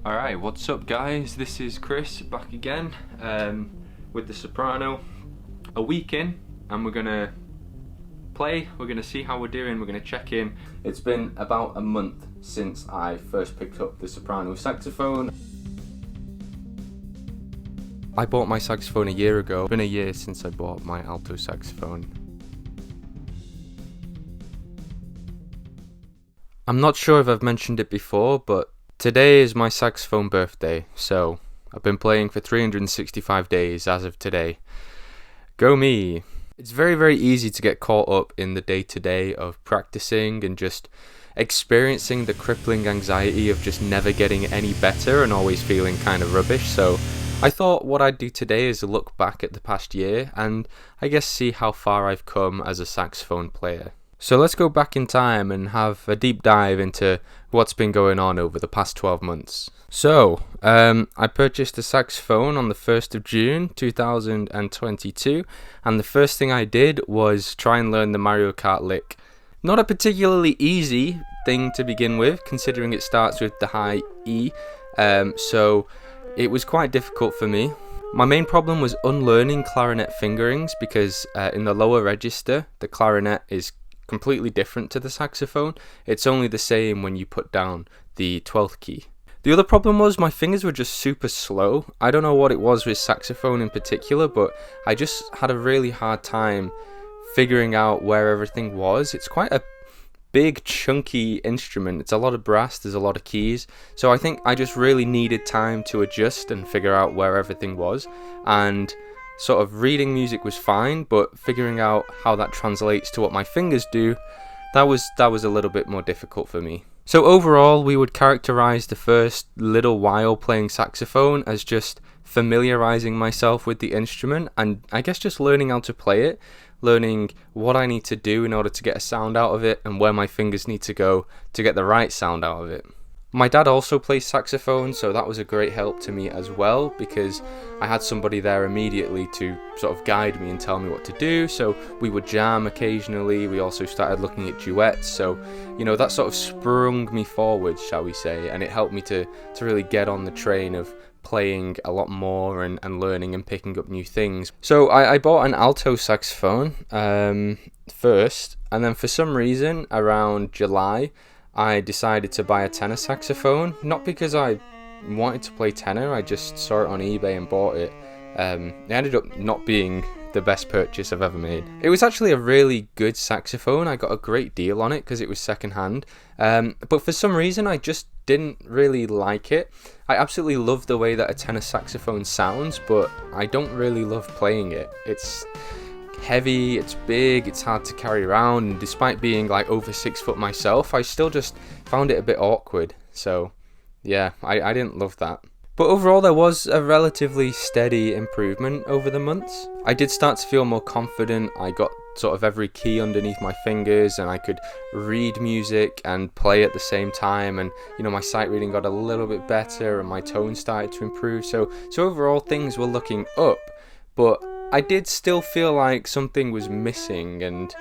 Alright, what's up guys? This is Chris back again with the Soprano. A week in, and we're gonna play, we're gonna see how we're doing, we're gonna check in. It's been about a month since I first picked up the Soprano saxophone. I bought my saxophone a year ago. It's been a year since I bought my alto saxophone. I'm not sure if I've mentioned it before, but today is my saxophone birthday, so I've been playing for 365 days as of today. Go me! It's very easy to get caught up in the day-to-day of practicing and just experiencing the crippling anxiety of just never getting any better and always feeling kind of rubbish. So I thought what I'd do today is look back at the past year and I guess see how far I've come as a saxophone player. So let's go back in time and have a deep dive into what's been going on over the past 12 months. So, I purchased a saxophone on the 1st of June 2022, and the first thing I did was try and learn the Mario Kart lick. Not a particularly easy thing to begin with, considering it starts with the high E, so it was quite difficult for me. My main problem was unlearning clarinet fingerings because in the lower register, the clarinet is completely different to the saxophone. It's only the same when you put down the 12th key. The other problem was my fingers were just super slow. I don't know what it was with saxophone in particular, but I just had a really hard time figuring out where everything was. It's quite a big chunky instrument. It's a lot of brass, there's a lot of keys, so I think I just really needed time to adjust and figure out where everything was. And sort of reading music was fine, but figuring out how that translates to what my fingers do, that was a little bit more difficult for me. So overall, we would characterize the first little while playing saxophone as just familiarizing myself with the instrument and I guess just learning how to play it, learning what I need to do in order to get a sound out of it and where my fingers need to go to get the right sound out of it. My dad also plays saxophone, so that was a great help to me as well because I had somebody there immediately to sort of guide me and tell me what to do. So we would jam occasionally. We also started looking at duets, so that sort of sprung me forward, shall we say, and it helped me to really get on the train of playing a lot more and learning and picking up new things. So I bought an alto saxophone first, and then for some reason around July I decided to buy a tenor saxophone, not because I wanted to play tenor, I just saw it on eBay and bought it. It ended up not being the best purchase I've ever made. It was actually a really good saxophone. I got a great deal on it because it was second hand, but for some reason I just didn't really like it. I absolutely love the way that a tenor saxophone sounds, but I don't really love playing it. It's heavy, it's big, it's hard to carry around, and despite being like over 6 foot myself, I still just found it a bit awkward. So yeah, I didn't love that. But overall there was a relatively steady improvement over the months. I did start to feel more confident. I got sort of every key underneath my fingers and I could read music and play at the same time, and my sight reading got a little bit better and my tone started to improve. So overall things were looking up, but I did still feel like something was missing and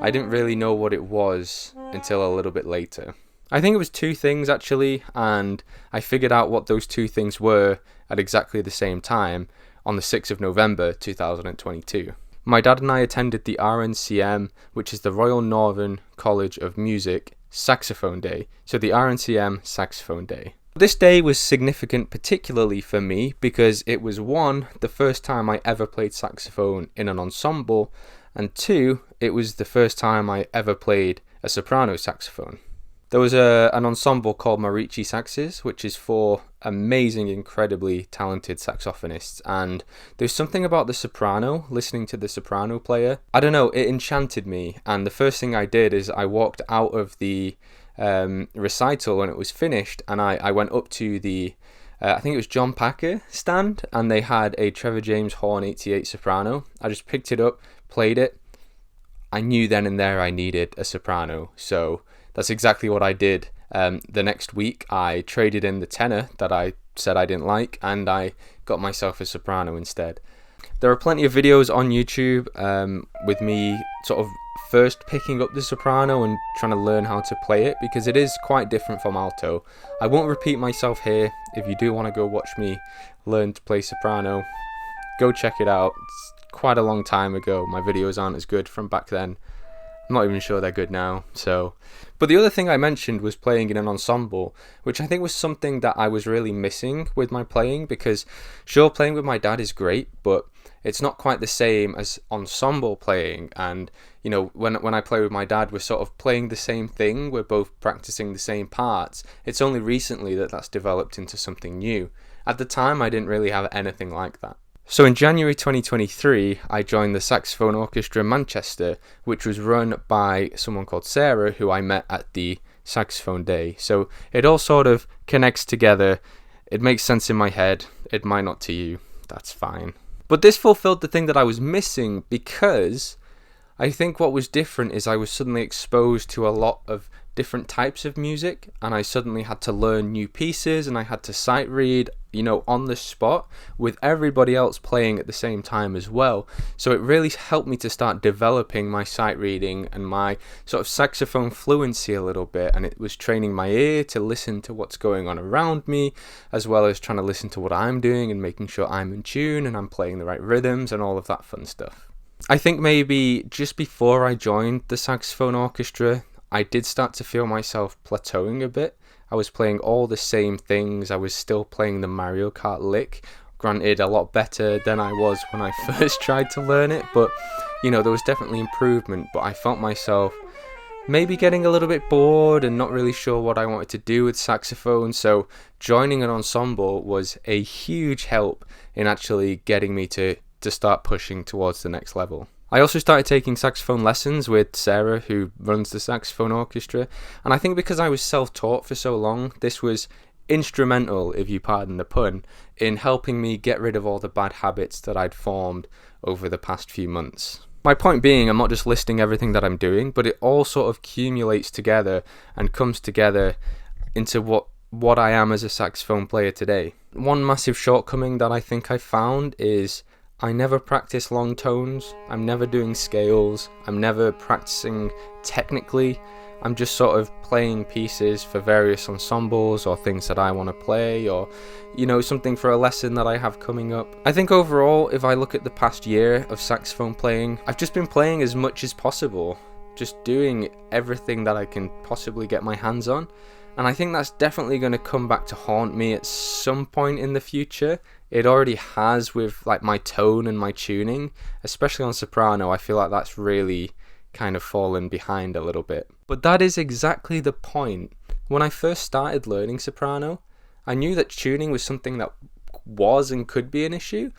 I didn't really know what it was until a little bit later. I think it was 2 things actually, and I figured out what those 2 things were at exactly the same time on the 6th of November 2022. My dad and I attended the RNCM, which is the Royal Northern College of Music Saxophone Day, so the RNCM Saxophone Day. This day was significant particularly for me because it was 1, the first time I ever played saxophone in an ensemble, and 2, it was the first time I ever played a soprano saxophone. There was an ensemble called Marici Saxes, which is for amazing, incredibly talented saxophonists, and there's something about the soprano, listening to the soprano player, I don't know, it enchanted me, and the first thing I did is I walked out of the recital when it was finished, and I went up to the I think it was John Packer stand, and they had a Trevor James Horn 88 soprano. I just picked it up, played it. I knew then and there I needed a soprano, so that's exactly what I did. The next week I traded in the tenor that I said I didn't like, and I got myself a soprano instead. There are plenty of videos on YouTube with me sort of first picking up the soprano and trying to learn how to play it, because it is quite different from alto. I won't repeat myself here. If you do want to go watch me learn to play soprano, go check it out. It's quite a long time ago. My videos aren't as good from back then. I'm not even sure they're good now. But the other thing I mentioned was playing in an ensemble, which I think was something that I was really missing with my playing, because sure, playing with my dad is great, but it's not quite the same as ensemble playing. And you know, when I play with my dad, we're sort of playing the same thing, we're both practicing the same parts. It's only recently that that's developed into something new. At the time, I didn't really have anything like that. So in January 2023, I joined the Saxophone Orchestra Manchester, which was run by someone called Sarah, who I met at the Saxophone Day. So it all sort of connects together. It makes sense in my head. It might not to you. That's fine. But this fulfilled the thing that I was missing, because I think what was different is I was suddenly exposed to a lot of different types of music, and I suddenly had to learn new pieces, and I had to sight read, you know, on the spot with everybody else playing at the same time as well. So it really helped me to start developing my sight reading and my sort of saxophone fluency a little bit, and it was training my ear to listen to what's going on around me, as well as trying to listen to what I'm doing and making sure I'm in tune and I'm playing the right rhythms and all of that fun stuff. I think maybe just before I joined the saxophone orchestra, I did start to feel myself plateauing a bit. I was playing all the same things. I was still playing the Mario Kart lick, granted a lot better than I was when I first tried to learn it, but you know, there was definitely improvement. But I felt myself maybe getting a little bit bored and not really sure what I wanted to do with saxophone. So joining an ensemble was a huge help in actually getting me to start pushing towards the next level. I also started taking saxophone lessons with Sarah, who runs the saxophone orchestra, and I think because I was self-taught for so long, this was instrumental, if you pardon the pun, in helping me get rid of all the bad habits that I'd formed over the past few months. My point being, I'm not just listing everything that I'm doing, but it all sort of accumulates together and comes together into what I am as a saxophone player today. One massive shortcoming that I think I found is I never practice long tones, I'm never doing scales, I'm never practicing technically. I'm just sort of playing pieces for various ensembles or things that I want to play, or you know, something for a lesson that I have coming up. I think overall, if I look at the past year of saxophone playing, I've just been playing as much as possible, just doing everything that I can possibly get my hands on. And I think that's definitely going to come back to haunt me at some point in the future. It already has with like my tone and my tuning, especially on soprano. I feel like that's really kind of fallen behind a little bit. But that is exactly the point. When I first started learning soprano, I knew that tuning was something that was and could be an issue,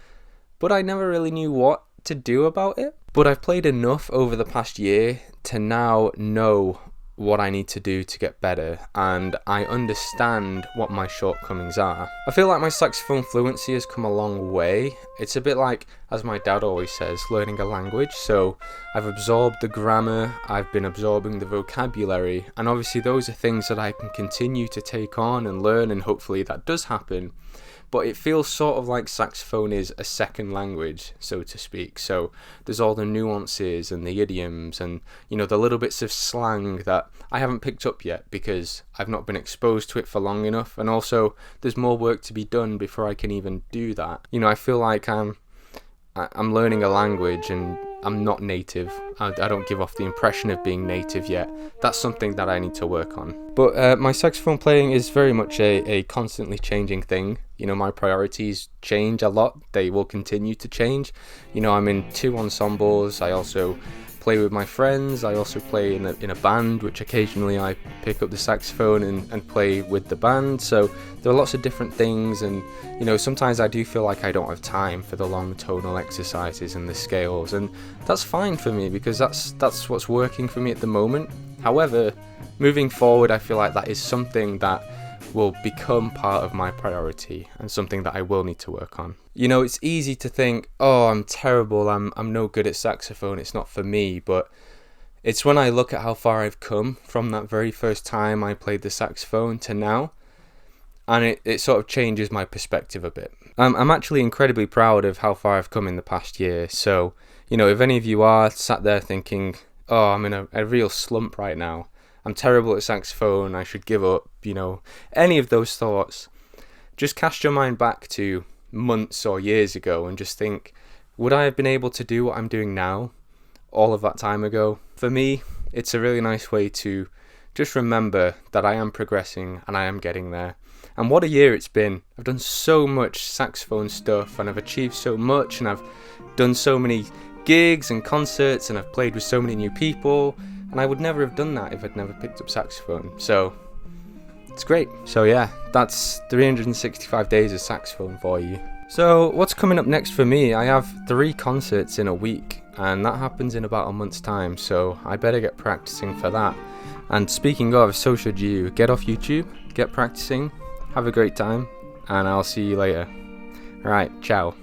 but I never really knew what to do about it. But I've played enough over the past year to now know what I need to do to get better, and I understand what my shortcomings are. I feel like my saxophone fluency has come a long way. It's a bit like, as my dad always says, learning a language. So I've absorbed the grammar, I've been absorbing the vocabulary, and obviously those are things that I can continue to take on and learn, and hopefully that does happen. But it feels sort of like saxophone is a second language, so to speak. So there's all the nuances and the idioms and, you know, the little bits of slang that I haven't picked up yet because I've not been exposed to it for long enough. And also there's more work to be done before I can even do that. You know, I feel like I'm learning a language and I'm not native. I don't give off the impression of being native yet. That's something that I need to work on. But my saxophone playing is very much a constantly changing thing. You know, my priorities change a lot. They will continue to change. You know, I'm in 2 ensembles. I also play with my friends. I also play in a band, which occasionally I pick up the saxophone and play with the band. So there are lots of different things, and you know, sometimes I do feel like I don't have time for the long tonal exercises and the scales, and that's fine for me because that's what's working for me at the moment. However, moving forward, I feel like that is something that will become part of my priority and something that I will need to work on. You know, it's easy to think, oh, I'm terrible, I'm no good at saxophone, it's not for me, but it's when I look at how far I've come from that very first time I played the saxophone to now, and it sort of changes my perspective a bit. I'm actually incredibly proud of how far I've come in the past year. So, you know, if any of you are sat there thinking, oh, I'm in a real slump right now, I'm terrible at saxophone, I should give up, you know, any of those thoughts, just cast your mind back to months or years ago and just think, would I have been able to do what I'm doing now all of that time ago? For me, it's a really nice way to just remember that I am progressing and I am getting there. And what a year it's been. I've done so much saxophone stuff and I've achieved so much, and I've done so many gigs and concerts, and I've played with so many new people, and I would never have done that if I'd never picked up saxophone. So it's great. So yeah, that's 365 days of saxophone for you. So what's coming up next for me? I have 3 concerts in a week, and that happens in about a month's time, so I better get practicing for that. And speaking of, so should you. Get off YouTube, get practicing, have a great time, and I'll see you later. Alright, ciao.